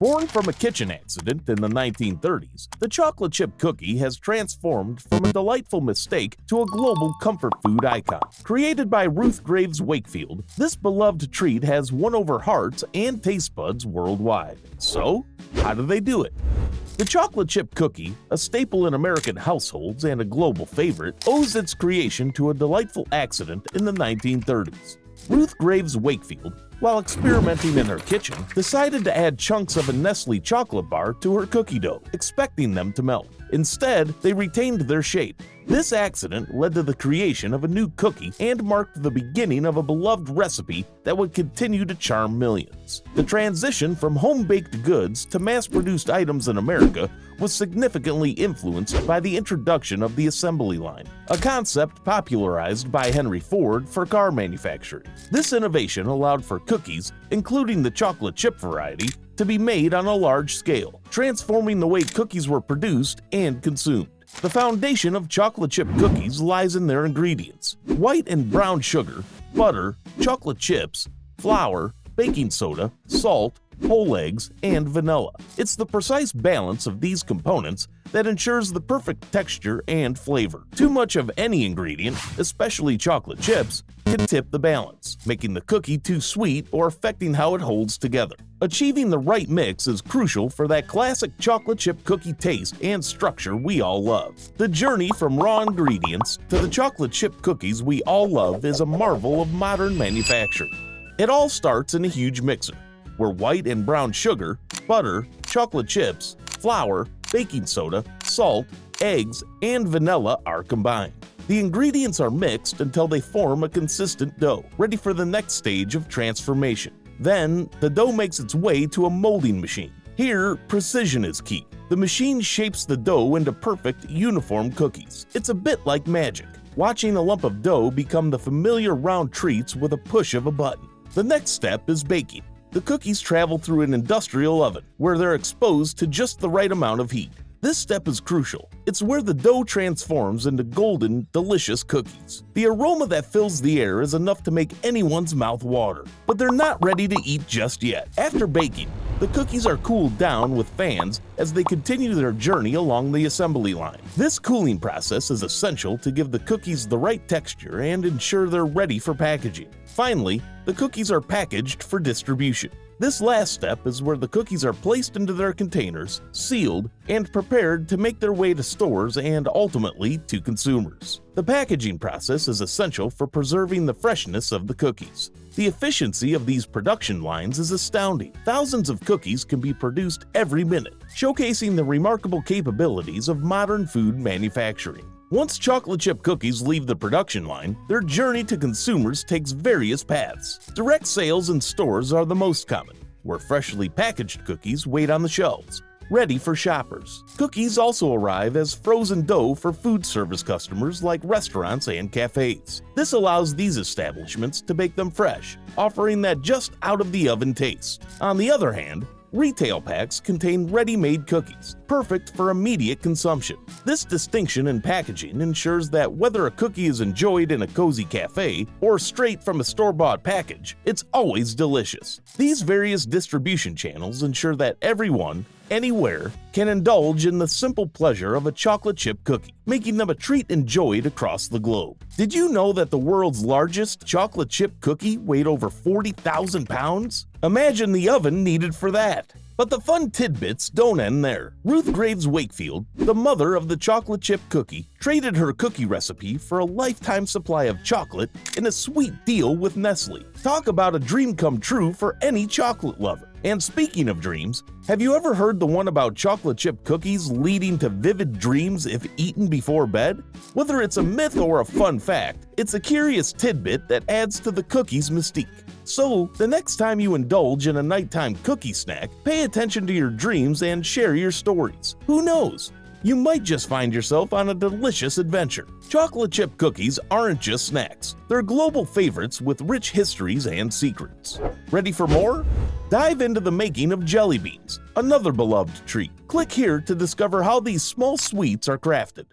Born from a kitchen accident in the 1930s, the chocolate chip cookie has transformed from a delightful mistake to a global comfort food icon. Created by Ruth Graves Wakefield, this beloved treat has won over hearts and taste buds worldwide. So, how do they do it? The chocolate chip cookie, a staple in American households and a global favorite, owes its creation to a delightful accident in the 1930s. Ruth Graves Wakefield, while experimenting in her kitchen, decided to add chunks of a Nestle chocolate bar to her cookie dough, expecting them to melt. Instead, they retained their shape. This accident led to the creation of a new cookie and marked the beginning of a beloved recipe that would continue to charm millions. The transition from home-baked goods to mass-produced items in America was significantly influenced by the introduction of the assembly line, a concept popularized by Henry Ford for car manufacturing. This innovation allowed for cookies, including the chocolate chip variety, to be made on a large scale, transforming the way cookies were produced and consumed. The foundation of chocolate chip cookies lies in their ingredients: white and brown sugar, butter, chocolate chips, flour, baking soda, salt, whole eggs, and vanilla. It's the precise balance of these components that ensures the perfect texture and flavor. Too much of any ingredient, especially chocolate chips, can tip the balance, making the cookie too sweet or affecting how it holds together. Achieving the right mix is crucial for that classic chocolate chip cookie taste and structure we all love. The journey from raw ingredients to the chocolate chip cookies we all love is a marvel of modern manufacturing. It all starts in a huge mixer, where white and brown sugar, butter, chocolate chips, flour, baking soda, salt, eggs, and vanilla are combined. The ingredients are mixed until they form a consistent dough, ready for the next stage of transformation. Then, the dough makes its way to a molding machine. Here, precision is key. The machine shapes the dough into perfect, uniform cookies. It's a bit like magic, watching a lump of dough become the familiar round treats with a push of a button. The next step is baking. The cookies travel through an industrial oven, where they're exposed to just the right amount of heat. This step is crucial. It's where the dough transforms into golden, delicious cookies. The aroma that fills the air is enough to make anyone's mouth water. But they're not ready to eat just yet. After baking, the cookies are cooled down with fans as they continue their journey along the assembly line. This cooling process is essential to give the cookies the right texture and ensure they're ready for packaging. Finally, the cookies are packaged for distribution. This last step is where the cookies are placed into their containers, sealed, and prepared to make their way to stores and ultimately to consumers. The packaging process is essential for preserving the freshness of the cookies. The efficiency of these production lines is astounding. Thousands of cookies can be produced every minute, showcasing the remarkable capabilities of modern food manufacturing. Once chocolate chip cookies leave the production line, their journey to consumers takes various paths. Direct sales in stores are the most common, where freshly packaged cookies wait on the shelves, ready for shoppers. Cookies also arrive as frozen dough for food service customers like restaurants and cafes. This allows these establishments to bake them fresh, offering that just out-of-the-oven taste. On the other hand, retail packs contain ready-made cookies, perfect for immediate consumption. This distinction in packaging ensures that whether a cookie is enjoyed in a cozy cafe or straight from a store-bought package, it's always delicious. These various distribution channels ensure that everyone, anywhere, can indulge in the simple pleasure of a chocolate chip cookie, making them a treat enjoyed across the globe. Did you know that the world's largest chocolate chip cookie weighed over 40,000 pounds? Imagine the oven needed for that! But the fun tidbits don't end there. Ruth Graves Wakefield, the mother of the chocolate chip cookie, traded her cookie recipe for a lifetime supply of chocolate in a sweet deal with Nestle. Talk about a dream come true for any chocolate lover. And speaking of dreams, have you ever heard the one about chocolate chip cookies leading to vivid dreams if eaten before bed? Whether it's a myth or a fun fact, it's a curious tidbit that adds to the cookie's mystique. So, the next time you indulge in a nighttime cookie snack, pay attention to your dreams and share your stories. Who knows? You might just find yourself on a delicious adventure. Chocolate chip cookies aren't just snacks. They're global favorites with rich histories and secrets. Ready for more? Dive into the making of jelly beans, another beloved treat. Click here to discover how these small sweets are crafted.